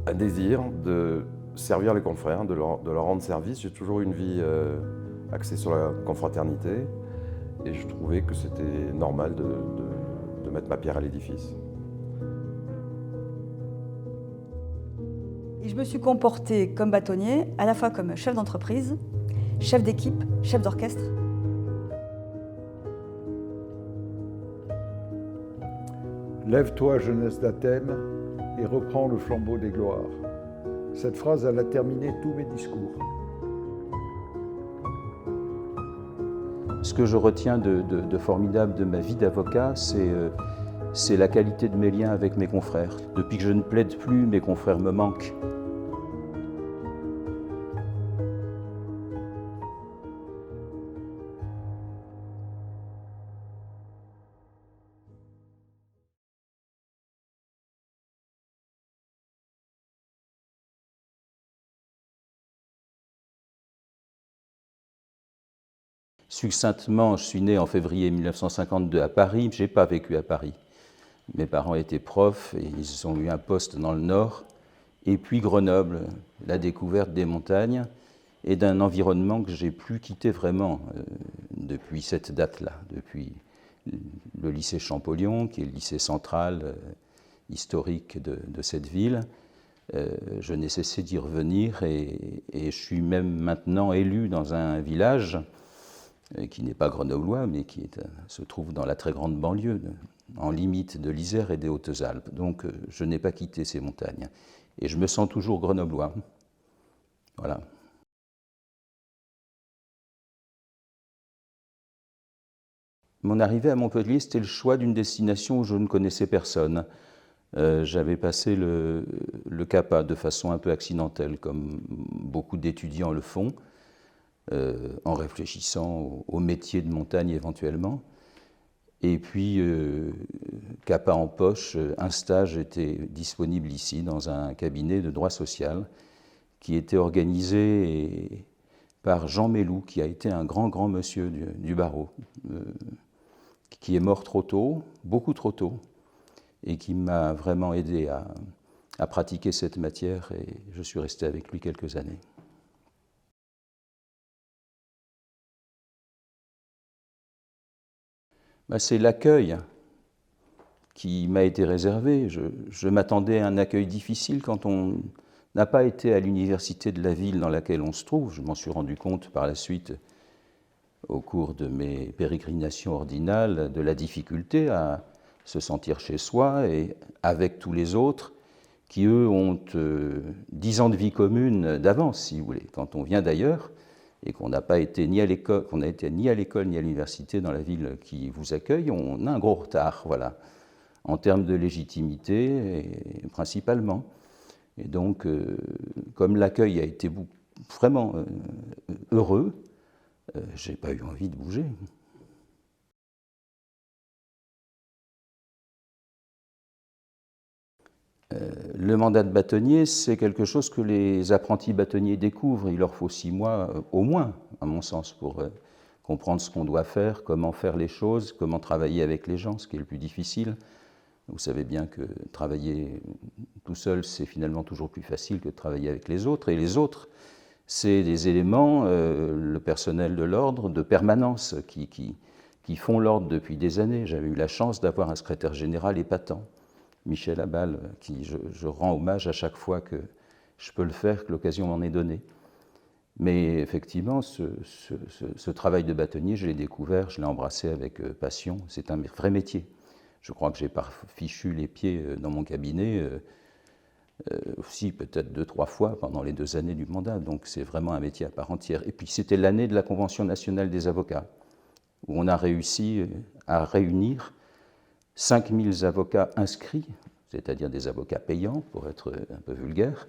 Un désir de servir les confrères, de leur rendre service. J'ai toujours eu une vie axée sur la confraternité et je trouvais que c'était normal de mettre ma pierre à l'édifice. Et je me suis comportée comme bâtonnier, à la fois comme chef d'entreprise, chef d'équipe, chef d'orchestre. Lève-toi, jeunesse d'Athènes, et reprends le flambeau des gloires. Cette phrase, elle a terminé tous mes discours. Ce que je retiens de formidable de ma vie d'avocat, c'est la qualité de mes liens avec mes confrères. Depuis que je ne plaide plus, mes confrères me manquent. Succinctement, je suis né en février 1952 à Paris. Je n'ai pas vécu à Paris. Mes parents étaient profs et ils ont eu un poste dans le Nord. Et puis Grenoble, la découverte des montagnes et d'un environnement que j'ai plus quitté vraiment depuis cette date-là, depuis le lycée Champollion, qui est le lycée central historique de cette ville. Je n'ai cessé d'y revenir et je suis même maintenant élu dans un village qui n'est pas grenoblois, mais qui se trouve dans la très grande banlieue, en limite de l'Isère et des Hautes-Alpes. Donc je n'ai pas quitté ces montagnes. Et je me sens toujours grenoblois. Voilà. Mon arrivée à Montpellier, c'était le choix d'une destination où je ne connaissais personne. J'avais passé le CAPA de façon un peu accidentelle, comme beaucoup d'étudiants le font, en réfléchissant au métier de montagne éventuellement. Et puis, CAPA en poche, un stage était disponible ici dans un cabinet de droit social qui était organisé par Jean Mélou, qui a été un grand monsieur du barreau, qui est mort trop tôt, beaucoup trop tôt, et qui m'a vraiment aidé à pratiquer cette matière, et je suis resté avec lui quelques années. C'est l'accueil qui m'a été réservé. Je m'attendais à un accueil difficile quand on n'a pas été à l'université de la ville dans laquelle on se trouve. Je m'en suis rendu compte par la suite, au cours de mes pérégrinations ordinales, de la difficulté à se sentir chez soi et avec tous les autres qui, eux, ont 10 ans de vie commune d'avance, si vous voulez. Quand on vient d'ailleurs, et qu'on n'a pas été ni à l'école, qu'on n'a été ni à l'école ni à l'université dans la ville qui vous accueille, on a un gros retard, voilà, en termes de légitimité principalement. Et donc, comme l'accueil a été vraiment heureux, j'ai pas eu envie de bouger. Le mandat de bâtonnier, c'est quelque chose que les apprentis bâtonniers découvrent. Il leur faut 6 mois au moins, à mon sens, pour comprendre ce qu'on doit faire, comment faire les choses, comment travailler avec les gens, ce qui est le plus difficile. Vous savez bien que travailler tout seul, c'est finalement toujours plus facile que de travailler avec les autres. Et les autres, c'est des éléments, le personnel de l'ordre, de permanence, qui font l'ordre depuis des années. J'avais eu la chance d'avoir un secrétaire général épatant, Michel Abal, qui je rends hommage à chaque fois que je peux le faire, que l'occasion m'en est donnée. Mais effectivement, ce travail de bâtonnier, je l'ai découvert, je l'ai embrassé avec passion. C'est un vrai métier. Je crois que j'ai pas fichu les pieds dans mon cabinet aussi peut-être 2-3 fois pendant les 2 années du mandat. Donc c'est vraiment un métier à part entière. Et puis c'était l'année de la Convention nationale des avocats, où on a réussi à réunir 5000 avocats inscrits, c'est-à-dire des avocats payants, pour être un peu vulgaire,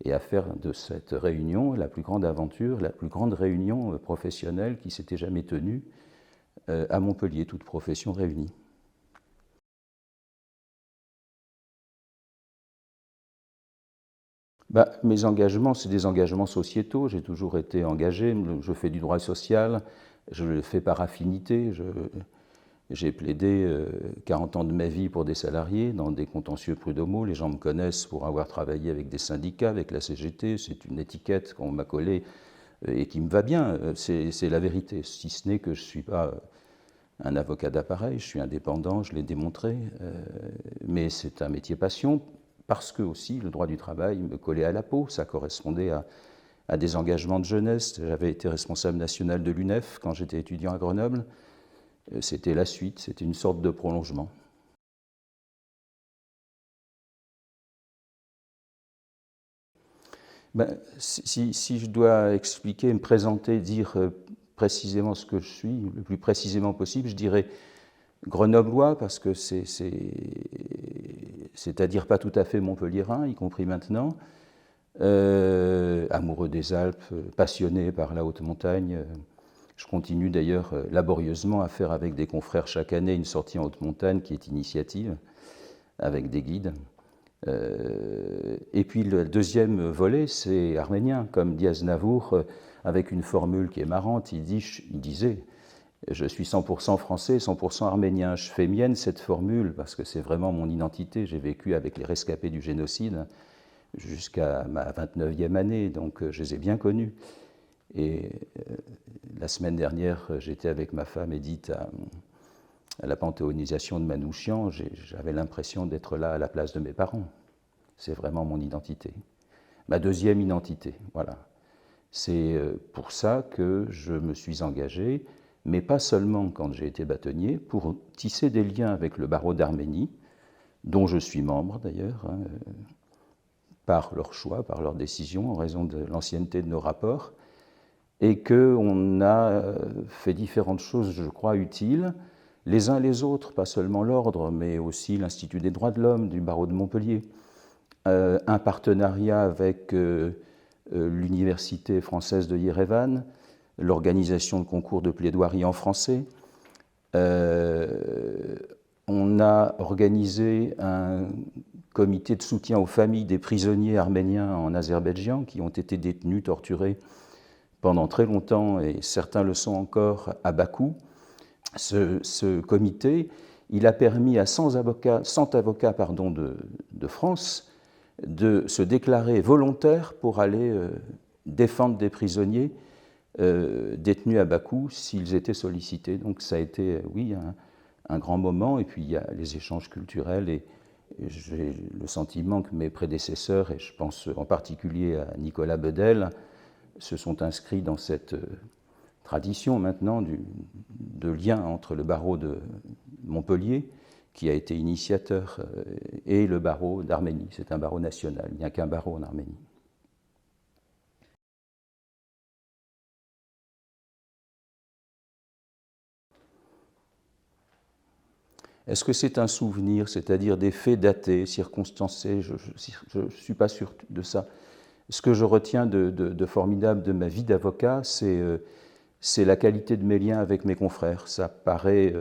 et à faire de cette réunion la plus grande aventure, la plus grande réunion professionnelle qui s'était jamais tenue à Montpellier, toute profession réunie. Mes engagements, c'est des engagements sociétaux. J'ai toujours été engagé. Je fais du droit social. Je le fais par affinité. J'ai plaidé 40 ans de ma vie pour des salariés dans des contentieux prud'homaux. Les gens me connaissent pour avoir travaillé avec des syndicats, avec la CGT. C'est une étiquette qu'on m'a collée et qui me va bien. C'est la vérité. Si ce n'est que je ne suis pas un avocat d'appareil. Je suis indépendant, je l'ai démontré. Mais c'est un métier passion. Parce que aussi le droit du travail me collait à la peau, ça correspondait à des engagements de jeunesse. J'avais été responsable national de l'UNEF quand j'étais étudiant à Grenoble. C'était la suite, c'était une sorte de prolongement. Si je dois expliquer, me présenter, dire précisément ce que je suis, le plus précisément possible, je dirais grenoblois, parce que c'est-à-dire pas tout à fait montpelliérain, y compris maintenant, amoureux des Alpes, passionné par la haute montagne. Je continue d'ailleurs laborieusement à faire avec des confrères chaque année une sortie en haute montagne qui est initiative, avec des guides. Et puis le deuxième volet, c'est arménien, comme dit Aznavour, avec une formule qui est marrante, il disait « Je suis 100% français, 100% arménien ». Je fais mienne cette formule parce que c'est vraiment mon identité. J'ai vécu avec les rescapés du génocide jusqu'à ma 29e année, donc je les ai bien connus. Et la semaine dernière, j'étais avec ma femme Edith à la panthéonisation de Manouchian. J'avais l'impression d'être là à la place de mes parents. C'est vraiment mon identité. Ma deuxième identité, voilà. C'est pour ça que je me suis engagé, mais pas seulement quand j'ai été bâtonnier, pour tisser des liens avec le barreau d'Arménie, dont je suis membre d'ailleurs, par leur choix, par leur décision, en raison de l'ancienneté de nos rapports, et qu'on a fait différentes choses, je crois, utiles, les uns les autres, pas seulement l'ordre, mais aussi l'Institut des droits de l'homme du barreau de Montpellier, un partenariat avec l'Université française de Yerevan, l'organisation de concours de plaidoirie en français. On a organisé un comité de soutien aux familles des prisonniers arméniens en Azerbaïdjan qui ont été détenus, torturés pendant très longtemps, et certains le sont encore, à Bakou. Ce comité, il a permis à 100 avocats de France de se déclarer volontaires pour aller défendre des prisonniers détenus à Bakou s'ils étaient sollicités. Donc ça a été, oui, un grand moment. Et puis il y a les échanges culturels, et j'ai le sentiment que mes prédécesseurs, et je pense en particulier à Nicolas Bedel, se sont inscrits dans cette tradition maintenant de lien entre le barreau de Montpellier, qui a été initiateur, et le barreau d'Arménie. C'est un barreau national, il n'y a qu'un barreau en Arménie. Est-ce que c'est un souvenir, c'est-à-dire des faits datés, circonstancés? Je ne suis pas sûr de ça. Ce que je retiens de formidable de ma vie d'avocat, c'est la qualité de mes liens avec mes confrères. Ça paraît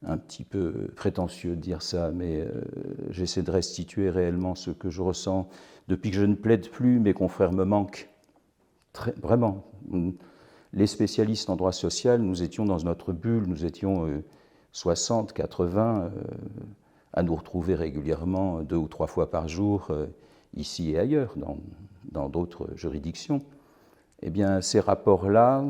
un petit peu prétentieux de dire ça, mais j'essaie de restituer réellement ce que je ressens. Depuis que je ne plaide plus, mes confrères me manquent. Vraiment. Les spécialistes en droit social, nous étions dans notre bulle, nous étions 60, 80, à nous retrouver régulièrement 2 ou 3 fois par jour, ici et ailleurs, dans d'autres juridictions. Eh bien, ces rapports-là,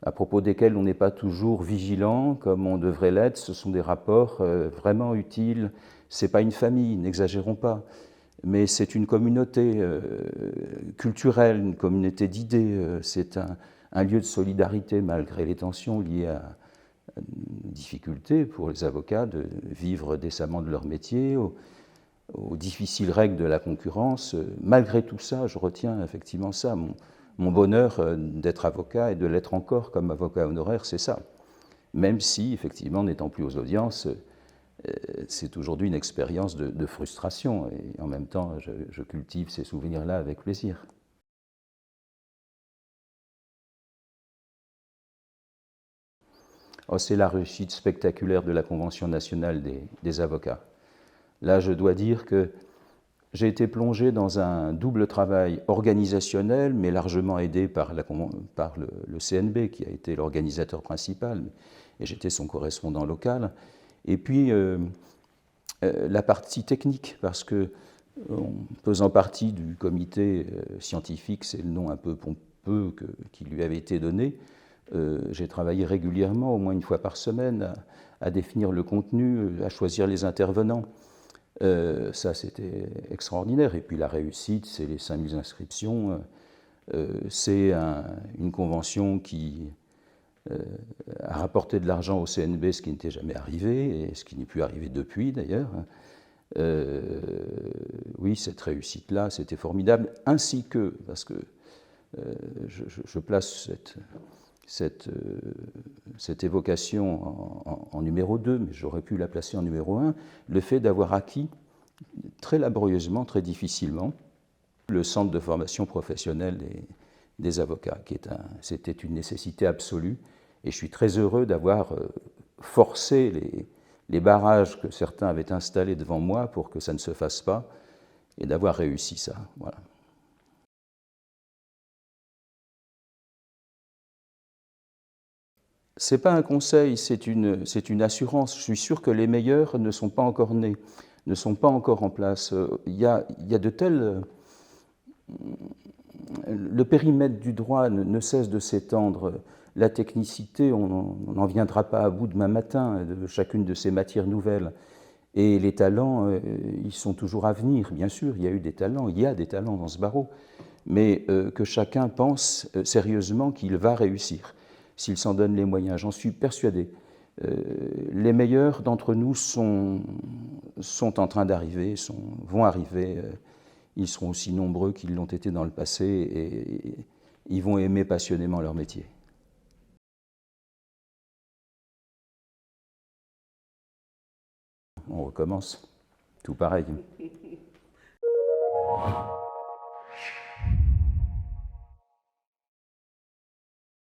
à propos desquels on n'est pas toujours vigilant comme on devrait l'être, ce sont des rapports vraiment utiles. Ce n'est pas une famille, n'exagérons pas, mais c'est une communauté culturelle, une communauté d'idées. C'est un lieu de solidarité malgré les tensions liées à difficultés pour les avocats de vivre décemment de leur métier, aux difficiles règles de la concurrence. Malgré tout ça, je retiens effectivement ça. Mon bonheur d'être avocat et de l'être encore comme avocat honoraire, c'est ça. Même si, effectivement, n'étant plus aux audiences, c'est aujourd'hui une expérience de frustration. Et en même temps, je cultive ces souvenirs-là avec plaisir. Oh, c'est la réussite spectaculaire de la Convention nationale des avocats. Là, je dois dire que J'ai été plongé dans un double travail organisationnel, mais largement aidé par le CNB, qui a été l'organisateur principal, et j'étais son correspondant local. Et puis, la partie technique, parce que, faisant partie du comité scientifique, c'est le nom un peu pompeux qui lui avait été donné, j'ai travaillé régulièrement, au moins une fois par semaine, à définir le contenu, à choisir les intervenants. Ça, c'était extraordinaire. Et puis la réussite, c'est les 5000 inscriptions. C'est une convention qui a rapporté de l'argent au CNB, ce qui n'était jamais arrivé, et ce qui n'est plus arrivé depuis d'ailleurs. Oui, cette réussite-là, c'était formidable, ainsi que, parce que je place cette évocation en numéro 2, mais j'aurais pu la placer en numéro 1, le fait d'avoir acquis très laborieusement, très difficilement, le centre de formation professionnelle des avocats, c'était une nécessité absolue, et je suis très heureux d'avoir forcé les barrages que certains avaient installés devant moi pour que ça ne se fasse pas, et d'avoir réussi ça. Voilà. Ce n'est pas un conseil, c'est une assurance. Je suis sûr que les meilleurs ne sont pas encore nés, ne sont pas encore en place. Il y a de tels... Le périmètre du droit ne cesse de s'étendre. La technicité, on n'en viendra pas à bout demain matin de chacune de ces matières nouvelles. Et les talents, ils sont toujours à venir, bien sûr. Il y a des talents dans ce barreau, mais que chacun pense sérieusement qu'il va réussir, s'il s'en donne les moyens. J'en suis persuadé. Les meilleurs d'entre nous sont en train d'arriver, vont arriver. Ils seront aussi nombreux qu'ils l'ont été dans le passé et ils vont aimer passionnément leur métier. On recommence, tout pareil.